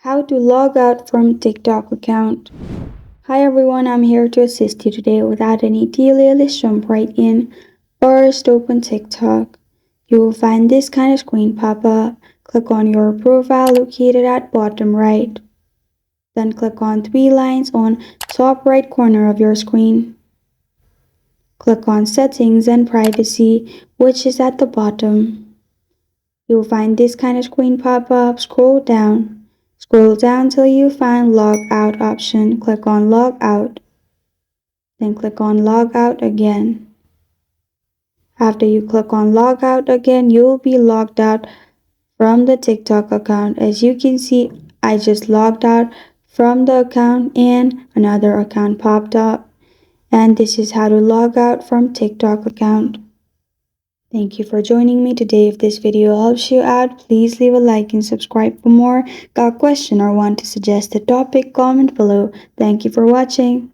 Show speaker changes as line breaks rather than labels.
How to log out from TikTok account. Hi everyone, I'm here to assist you today. Without any delay, let's jump right in. First, open TikTok. You will find this kind of screen pop up. Click on your profile located at bottom right. Then click on three lines on top right corner of your screen. Click on Settings and Privacy, which is at the bottom. You will find this kind of screen pop up. Scroll down. Scroll down till you find Log Out option. Click on Log Out. Then click on Log Out again. After you click on Log Out again, you will be logged out from the TikTok account. As you can see, I just logged out from the account and another account popped up. And this is how to log out from TikTok account. Thank you for joining me today. If this video helps you out, please leave a like and subscribe for more. Got a question or want to suggest a topic? Comment below. Thank you for watching.